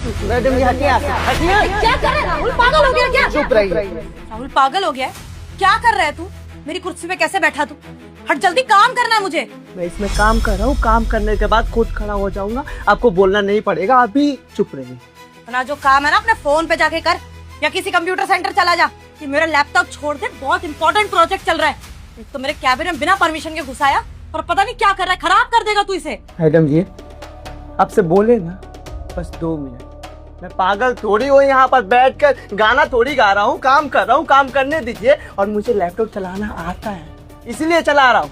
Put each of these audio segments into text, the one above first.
Madam यहाँ क्या क्या कर रहे हैं राहुल? पागल हो गया क्या? चुप रहिए। राहुल पागल हो गया है? क्या कर रहा है तू? मेरी कुर्सी पे कैसे बैठा तू? हट, जल्दी काम करना है मुझे। मैं इसमें काम कर रहा हूँ, काम करने के बाद खुद खड़ा हो जाऊंगा, आपको बोलना नहीं पड़ेगा, अभी चुप रहिए। अपना जो काम है ना अपने फोन पे जाके कर, या किसी कंप्यूटर सेंटर चला जा। कि मेरा लैपटॉप छोड़ दे, बहुत इंपॉर्टेंट प्रोजेक्ट चल रहा है। एक तो मेरे कैबिन में बिना परमिशन के घुसाया और पता नहीं क्या कर रहा है, खराब कर देगा तू इसे। मैडम जी आपसे बोले ना बस 2 मिनट, मैं पागल थोड़ी हूँ, यहाँ पर बैठकर गाना थोड़ी गा रहा हूँ, काम कर रहा हूँ, काम करने दीजिए। और मुझे लैपटॉप चलाना आता है इसीलिए चला रहा हूँ।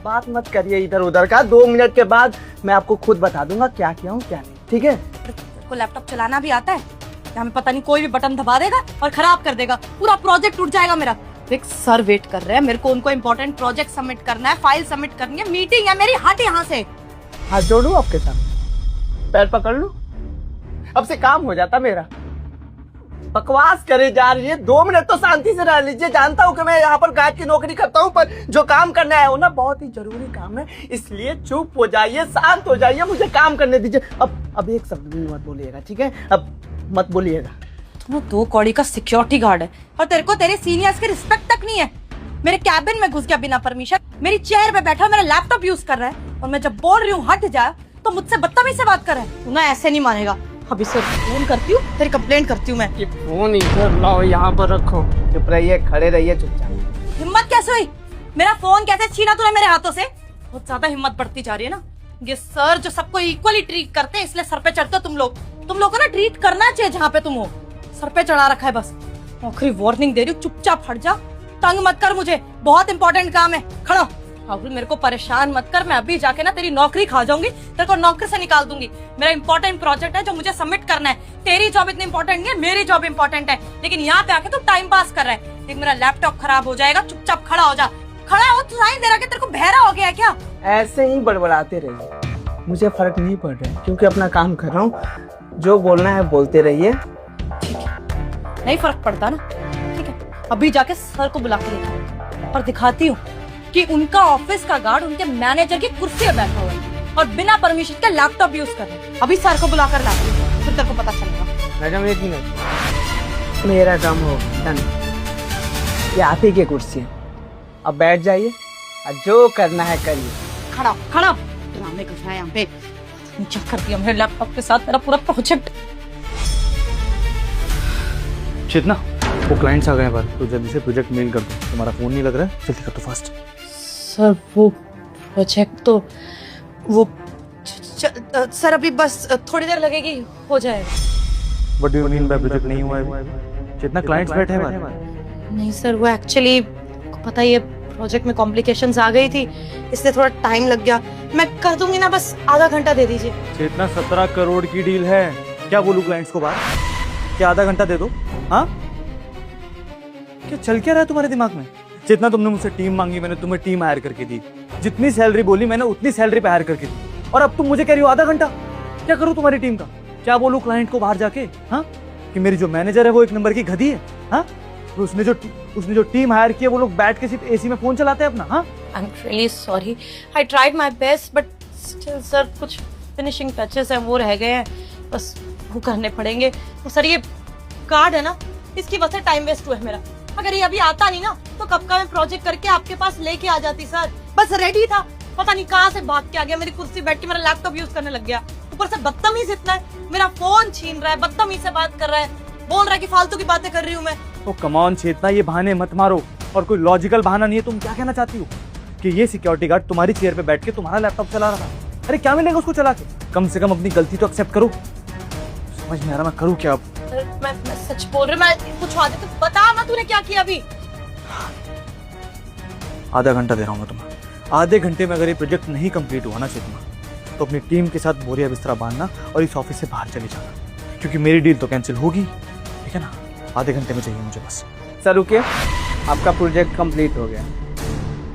बात मत करिए इधर उधर का, 2 मिनट के बाद मैं आपको खुद बता दूंगा क्या किया हूँ क्या नहीं, ठीक है? को लैपटॉप चलाना भी आता है? यहाँ में पता नहीं कोई भी बटन दबा देगा और खराब कर देगा, पूरा प्रोजेक्ट टूट जाएगा मेरा। एक सर वेट कर रहे हैं, मेरे को उनको इम्पोर्टेंट प्रोजेक्ट सबमिट करना है, फाइल सबमिट करनी है, मीटिंग है मेरी। हट यहाँ से। हाथ जोड़ू आपके सामने, पैर पकड़ लूं, अब से काम हो जाता मेरा। बकवास करे जा रही है, 2 मिनट तो शांति से रह लीजिए। जानता हूँ कि मैं यहाँ पर गार्ड की नौकरी करता हूँ, पर जो काम करना है वो ना बहुत ही जरूरी काम है, इसलिए चुप हो जाइए, शांत हो जाइए, मुझे काम करने दीजिए। अब एक शब्द भी मत बोलिएगा, ठीक है? अब मत बोलिएगा। तुम 2 कौड़ी का सिक्योरिटी गार्ड है और तेरे को तेरे सीनियर्स की रिस्पेक्ट तक नहीं है। मेरे कैबिन में घुस गया बिना परमिशन, मेरी चेयर पे बैठा मेरा लैपटॉप यूज कर रहा है, और मैं जब बोल रही हूँ हट जा तो मुझसे बदतमीजी से बात कर रहा है। तू ना ऐसे नहीं मानेगा। अभी से फोन करती हूँ, तेरी कंप्लेंट करती हूँ मैं। ये फोन इधर लाओ, यहाँ पर रखो, चुप रहिए, खड़े रहिए चुपचाप। हिम्मत कैसे हुई? मेरा फोन कैसे छीना तूने मेरे हाथों से? बहुत ज्यादा हिम्मत बढ़ती जा रही है ना। ये सर जो सबको इक्वली ट्रीट करते हैं इसलिए सर पे चढ़ते हो तुम लोग। तुम लोग को ना ट्रीट करना चाहिए जहाँ पे तुम हो। सर पे चढ़ा रखा है बस। आखिरी वार्निंग दे रही हूँ, चुपचाप हट जा, तंग मत कर मुझे, बहुत इंपॉर्टेंट काम है। खड़ा राहुल, मेरे को परेशान मत कर, मैं अभी जाके ना तेरी नौकरी खा जाऊंगी, तेरे को नौकरी से निकाल दूंगी। मेरा इंपॉर्टेंट प्रोजेक्ट है जो मुझे सबमिट करना है। तेरी जॉब इतनी इंपॉर्टेंट नहीं है, मेरी जॉब इंपॉर्टेंट है। लेकिन यहाँ पे आके तू टाइम पास कर रहा है। देख मेरा लैपटॉप खराब हो जाएगा, चुपचाप खड़ा हो जा। खड़ा हो, तू साइन दे रहा है, तेरे को बहरा हो गया है क्या? ऐसे ही बड़बड़ाते रहिए, मुझे फर्क नहीं पड़ रहा है क्योंकि अपना काम कर रहा हूँ। जो बोलना है बोलते रहिए। नहीं फर्क पड़ता ना, ठीक है? अभी जाके सर को बुला के लेकर और दिखाती हूँ कि उनका ऑफिस का गार्ड उनके मैनेजर की कुर्सी पे बैठा हुआ है और बिना परमिशन के लैपटॉप यूज कर रहे हैं। अभी सर को बुलाकर लाती हूँ, फिर तेरे को पता चलेगा। मैडम 1 मिनट, मेरा काम हो डन। ये आप ही की कुर्सी है, अब बैठ जाइए और जो करना है करिए। खड़ा खड़ा ड्रामे कर रहा है यहाँ पे। क्या कर दिया मेरे लैपटॉप के साथ मेरा पूरा प्रोजेक्ट। चेतना, वो क्लाइंट्स आ गए हैं बाहर, तो जल्दी से प्रोजेक्ट मेल कर दो। तुम्हारा फोन नहीं लग रहा है, जल्दी कर दो फास्ट। सर वो प्रोजेक्ट तो वो सर अभी बस थोड़ी देर लगेगी, हो जाएगा। What do you mean by project नहीं हुआ है? चेतना, क्लाइंट्स बैठे हैं बाहर। नहीं सर, वो एक्चुअली पता ही है प्रोजेक्ट में कॉम्प्लिकेशंस आ गई थी, इसलिए थोड़ा टाइम लग गया। मैं कर दूंगी ना, बस आधा घंटा दे दीजिए। चेतना, 17 करोड़ की डील है, क्या बोलूं क्लाइंट्स को बाहर? क्या आधा घंटा दे दो? हाँ, क्या चल क्या रहा है तुम्हारे दिमाग में? जितना तुमने मुझसे टीम मांगी, मैंने तुम्हें टीम हायर करके दी। जितनी सैलरी बोली मैंने उतनी सैलरी पे हायर करके दी, और अब तुम मुझे कह रही हो आधा घंटा? क्या करूं तुम्हारी टीम का? क्या बोलूं क्लाइंट को बाहर जाके? हाँ, कि मेरी जो मैनेजर है वो 1 नंबर की गधी है? हाँ, तो उसने जो टीम हायर की है वो लोग बैठ के सिर्फ एसी में फोन चलाते हैं अपना। हाँ, आई am really sorry, I tried my best, but still sir कुछ फिनिशिंग टचेस हैं वो रह गए हैं, बस वो करने पड़ेंगे। तो सर ये कार्ड है ना, इसकी वजह से टाइम वेस्ट हुआ है मेरा। अगर ये अभी आता नहीं ना तो कब का मैं प्रोजेक्ट करके आपके पास लेके आ जाती सर। बस रेडी था, पता नहीं कहाँ से भाग के आ गया, मेरी कुर्सी बैठ के मेरा लैपटॉप यूज करने लग गया। ऊपर से बदतमीज इतना है, मेरा फोन छीन रहा है, बदतमीज से बात कर रहा है, बोल रहा है कि फालतू की बातें कर रही हूँ मैं। तो कम ऑन चेतना, ये बहाने मत मारो, और कोई लॉजिकल बहाना नहीं है। तुम क्या कहना चाहती हो कि ये सिक्योरिटी गार्ड तुम्हारी चेयर पे बैठ के तुम्हारा लैपटॉप चला रहा था? अरे क्या मिलेगा उसको चला के? कम से कम अपनी गलती तो एक्सेप्ट करो। समझ में आ रहा मैं करूँ क्या अब? मैं सच बोल रही हूँ, मैं कुछ आदि तो बता ना, तूने क्या किया अभी? आधा घंटा दे रहा हूँ मैं तुम्हें। आधे घंटे में अगर ये प्रोजेक्ट नहीं कंप्लीट हुआ ना चेतना, तो अपनी टीम के साथ बोरिया बिस्तरा बांधना और इस ऑफिस से बाहर चले जाना, क्योंकि मेरी डील तो कैंसिल होगी, ठीक है ना? आधे घंटे में चाहिए मुझे बस। सर रुकिए, आपका प्रोजेक्ट कंप्लीट हो गया,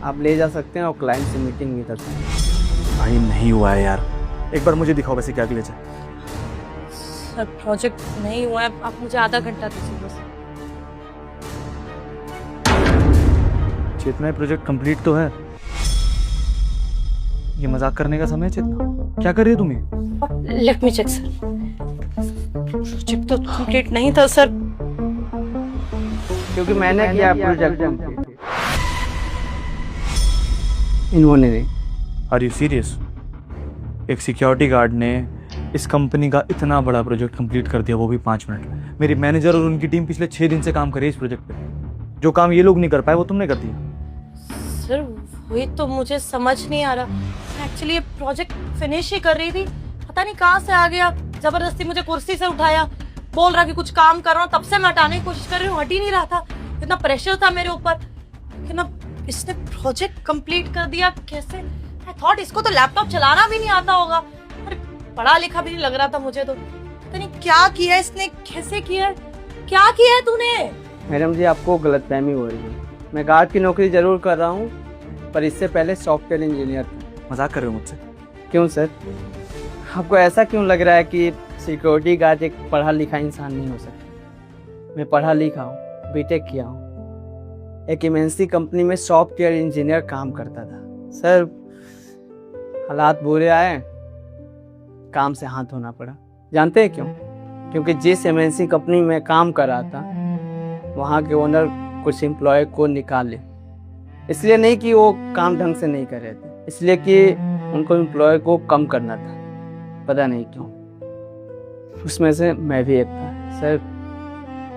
आप ले जा सकते हैं और क्लाइंट से मीटिंग भी कर सकते हैं। भाई नहीं हुआ है यार, एक बार मुझे दिखाओ वैसे क्या ग्लिच है। सर प्रोजेक्ट नहीं हुआ है, आप मुझे आधा घंटा दीजिए बस। चेतना, प्रोजेक्ट कंप्लीट तो है। ये मजाक करने का समय है चेतना? क्या कर रही हो तुम? Let me check sir. Project तो कंप्लीट नहीं था सर। क्योंकि मैंने किया प्रोजेक्ट कंप्लीट, इन्होंने नहीं। Are you serious? एक सिक्योरिटी गार्ड ने इस कंपनी का इतना बड़ा प्रोजेक्ट कंप्लीट कर दिया, वो भी 5 मिनट में। मेरी मैनेजर और उनकी टीम पिछले 6 दिन से काम कर रही है इस प्रोजेक्ट पे। जो काम ये लोग नहीं कर पाए वो तुमने कर दिया। सर वही तो मुझे समझ नहीं आ रहा। मैं एक्चुअली ये प्रोजेक्ट फिनिश ही कर रही थी, पता नहीं कहाँ से आ गया, जबरदस्ती मुझे कुर्सी से उठाया, बोल रहा कि कुछ काम कर रहा हूँ। तब से मैं हटाने की कोशिश कर रही हूँ, हट ही नहीं रहा था। इतना प्रेशर था मेरे ऊपर, लेकिन अब इसने प्रोजेक्ट कंप्लीट कर दिया। कैसे? आई थॉट इसको तो लैपटॉप चलाना भी नहीं आता होगा। अरे पढ़ा लिखा भी नहीं लग रहा था मुझे तो। पता नहीं क्या किया इसने, कैसे किया, क्या किया है तूने? मैडम जी, आपको गलतफहमी हो रही है। मैं गार्ड की नौकरी जरूर कर रहा हूँ, पर इससे पहले सॉफ्टवेयर इंजीनियर था। मजाक कर रहे हो मुझसे? क्यों सर? आपको ऐसा क्यों लग रहा है कि सिक्योरिटी गार्ड एक पढ़ा लिखा इंसान नहीं हो सकता? मैं पढ़ा लिखा हूँ, बीटेक किया हूँ, एक एमएनसी कंपनी में सॉफ्टवेयर इंजीनियर काम करता था। सर, हालात बुरे आए, काम से हाथ धोना पड़ा। जानते हैं क्यों? क्योंकि जिस एमएनसी कंपनी में काम कर रहा था, वहाँ के ओनर कुछ एम्प्लॉय को निकाले। इसलिए नहीं कि वो काम ढंग से नहीं कर रहे थे, इसलिए कि उनको एम्प्लॉय को कम करना था। पता नहीं क्यों, उसमें से मैं भी एक था। सर,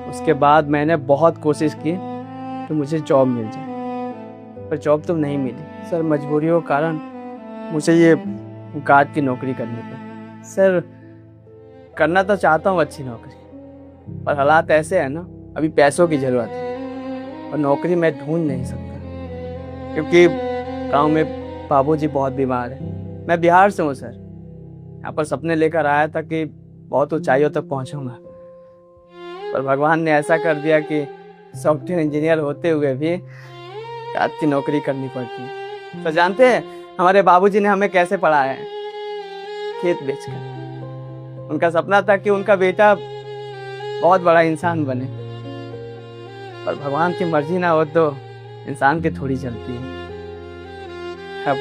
उसके बाद मैंने बहुत कोशिश की कि मुझे जॉब मिल जाए, पर जॉब तो नहीं मिली। सर, मजबूरियों के कारण मुझे ये गार्ड की नौकरी करनी पड़ी। सर, करना तो चाहता हूँ अच्छी नौकरी, पर हालात ऐसे हैं ना, अभी पैसों की ज़रूरत है और नौकरी मैं ढूंढ नहीं सकता, क्योंकि गांव में बाबूजी बहुत बीमार हैं। मैं बिहार से हूँ सर, यहाँ पर सपने लेकर आया था कि बहुत ऊंचाइयों तक पहुँचूंगा, पर भगवान ने ऐसा कर दिया कि सॉफ्टवेयर इंजीनियर होते हुए भी गार्ड की नौकरी करनी पड़ती है। तो जानते हैं हमारे बाबूजी ने हमें कैसे पढ़ाया है? खेत बेचकर। उनका सपना था कि उनका बेटा बहुत बड़ा इंसान बने, पर भगवान की मर्जी ना हो तो इंसान की थोड़ी चलती है। अब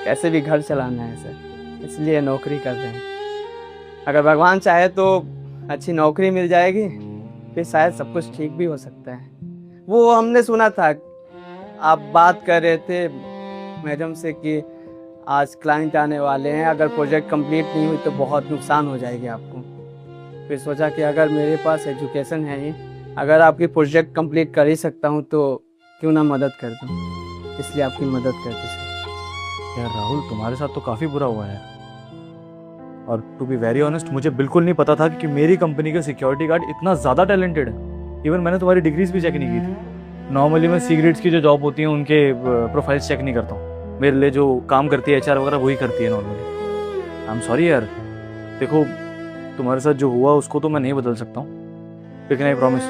कैसे भी घर चलाना है सर, इसलिए नौकरी कर रहे हैं। अगर भगवान चाहे तो अच्छी नौकरी मिल जाएगी, फिर शायद सब कुछ ठीक भी हो सकता है। वो हमने सुना था, आप बात कर रहे थे मैडम से कि आज क्लाइंट आने वाले हैं, अगर प्रोजेक्ट कंप्लीट नहीं हुई तो बहुत नुकसान हो जाएगी आपको। फिर सोचा कि अगर मेरे पास एजुकेशन है ही, अगर आपकी प्रोजेक्ट कंप्लीट कर ही सकता हूँ तो क्यों ना मदद कर दूँ, इसलिए आपकी मदद करते सर। यार राहुल, तुम्हारे साथ तो काफ़ी बुरा हुआ है, और टू बी वेरी ऑनेस्ट मुझे बिल्कुल नहीं पता था कि मेरी कंपनी का सिक्योरिटी गार्ड इतना ज़्यादा टैलेंटेड है। इवन मैंने तुम्हारी डिग्रीज भी चेक नहीं की थी। नॉर्मली मैं सी ग्रेड्स की जो जॉब होती है उनके प्रोफाइल्स चेक नहीं करता हूँ। मेरे लिए जो काम करती है HR वगैरह वही करती है नॉर्मली। आई एम सॉरी यार। देखो, तुम्हारे साथ जो हुआ उसको तो मैं नहीं बदल सकता हूँ, लेकिन आई प्रॉमिस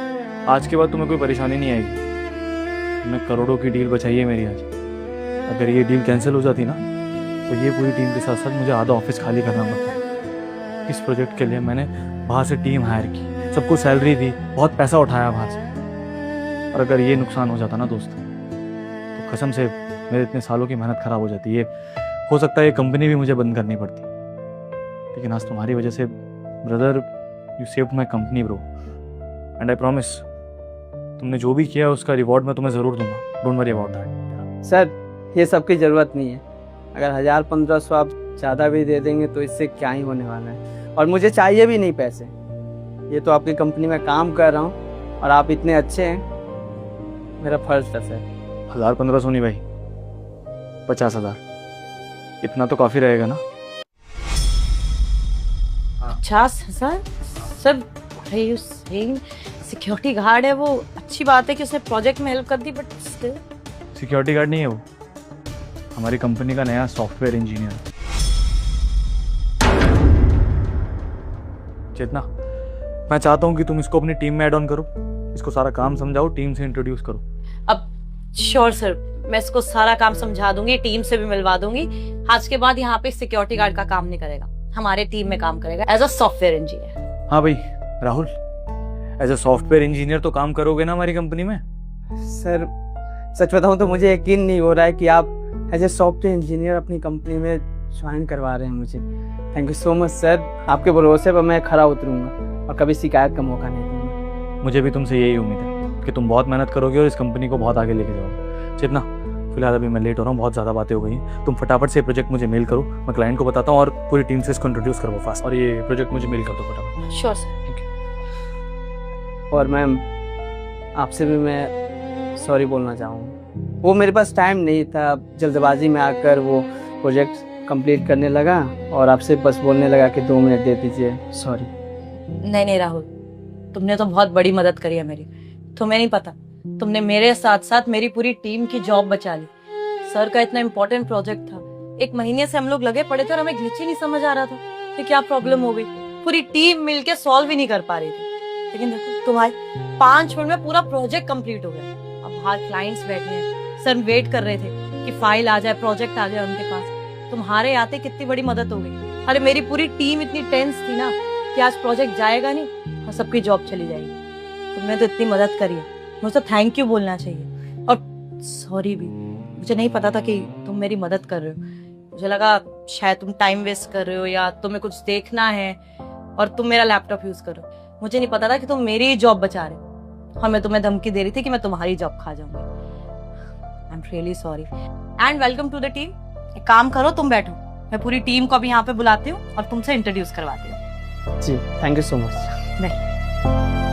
आज के बाद तुम्हें कोई परेशानी नहीं आएगी। तुमने करोड़ों की डील बचाई है मेरी आज। अगर ये डील कैंसिल हो जाती ना तो ये पूरी टीम के साथ साथ मुझे आधा ऑफिस खाली करना पड़ता। इस प्रोजेक्ट के लिए मैंने बाहर से टीम हायर की, सबको सैलरी दी, बहुत पैसा उठाया बाहर से, और अगर ये नुकसान हो जाता ना दोस्त, तो कसम से मेरे इतने सालों की मेहनत खराब हो जाती है। हो सकता है ये कंपनी भी मुझे बंद करनी पड़ती, लेकिन आज तुम्हारी वजह से brother, you saved my company bro, and I promise तुमने जो भी किया उसका रिवॉर्ड मैं तुम्हें ज़रूर दूंगा। Don't worry about that. Sir, ये सब की ज़रूरत नहीं है। अगर 1000-1500 आप ज़्यादा भी दे देंगे तो इससे क्या ही होने वाला है, और मुझे चाहिए भी नहीं पैसे। ये तो आपकी कंपनी में काम कर रहा हूँ और आप इतने अच्छे हैं, मेरा फर्ज था सर। 1000-1500 नहीं भाई, 50,000 इतना तो काफ़ी रहेगा ना? 50,000? सर सिक्योरिटी गार्ड है वो, अच्छी बात है कि उसने प्रोजेक्ट में हेल्प कर दी, बट स्टिल। सिक्योरिटी गार्ड नहीं है वो, हमारी कंपनी का नया सॉफ्टवेयर इंजीनियर। चेतना, मैं चाहता हूँ कि तुम इसको अपनी टीम में ऐड ऑन करो, इसको सारा काम समझाओ, टीम से इंट्रोड्यूस करो। अब श्योर सर, मैं इसको सारा काम समझा दूंगी, टीम से भी मिलवा दूंगी। आज के बाद यहाँ पे सिक्योरिटी गार्ड का काम नहीं करेगा, हमारे टीम में काम करेगा एज अ सॉफ्टवेयर इंजीनियर। हाँ भाई Rahul, as a software engineer तो काम करोगे ना हमारी कंपनी में? सर, सच बताऊं तो मुझे यकीन नहीं हो रहा है कि आप एज ए सॉफ्टवेयर इंजीनियर अपनी कंपनी में ज्वाइन करवा रहे हैं मुझे। Thank you so much sir, आपके भरोसे पर मैं खरा उतरूंगा और कभी शिकायत का मौका नहीं दूंगा। मुझे भी तुमसे यही उम्मीद है कि तुम बहुत मेहनत करोगे और इस कंपनी को बहुत आगे लेके जाओगे। चेतना, फिलहाल अभी मैं लेट हो रहा हूँ, बहुत ज़्यादा बातें हो गई हैं। तुम फटाफट से प्रोजेक्ट मुझे मेल करो, मैं क्लाइंट को बताता हूँ और पूरी टीम से इसको इंट्रोड्यूस करो फास्ट। और ये प्रोजेक्ट मुझे मेल कर दो फटाफट। Sure sir. और मैम आपसे भी मैं सॉरी बोलना चाहूँगा, वो मेरे पास टाइम नहीं था, जल्दबाजी में आकर वो प्रोजेक्ट कंप्लीट करने लगा और आपसे बस बोलने लगा कि 2 मिनट दे दीजिए, सॉरी। नहीं राहुल, तुमने तो बहुत बड़ी मदद करी है मेरी। तुम्हें नहीं पता, तुमने मेरे साथ साथ मेरी पूरी टीम की जॉब बचा ली। सर का इतना इम्पोर्टेंट प्रोजेक्ट था, 1 महीने से हम लोग लगे पड़े थे और हमें ग्लिच ही नहीं समझ आ रहा था कि क्या प्रॉब्लम हो गई। पूरी टीम मिलके सॉल्व ही नहीं कर पा रही थी, लेकिन देखो तुम्हारे 5 मिनट में पूरा प्रोजेक्ट कंप्लीट हो गया। अब बाहर क्लाइंट्स बैठे हैं, सर वेट कर रहे थे कि फाइल आ जाए, प्रोजेक्ट आ जाए उनके पास। तुम्हारे आते कितनी बड़ी मदद हो गई। अरे मेरी पूरी टीम इतनी टेंस थी ना कि आज प्रोजेक्ट जाएगा नहीं और सबकी जॉब चली जाएगी। तुमने तो इतनी मदद करी है, मुझे तो थैंक यू बोलना चाहिए और सॉरी भी। मुझे नहीं पता था कि तुम मेरी मदद कर रहे हो। मुझे लगा शायद तुम टाइम वेस्ट कर रहे हो या तुम्हें कुछ देखना है और तुम मेरा लैपटॉप यूज कर रहे हो। मुझे नहीं पता था कि तुम मेरी जॉब बचा रहे हो और मैं तुम्हें धमकी दे रही थी कि मैं तुम्हारी जॉब खा जाऊंगी। I am really sorry and welcome to the team. एक काम करो, तुम बैठो, मैं पूरी टीम को अभी यहाँ पे बुलाती हूँ और तुमसे इंट्रोड्यूस करवाती हूँ। जी थैंक यू सो मच। नहीं।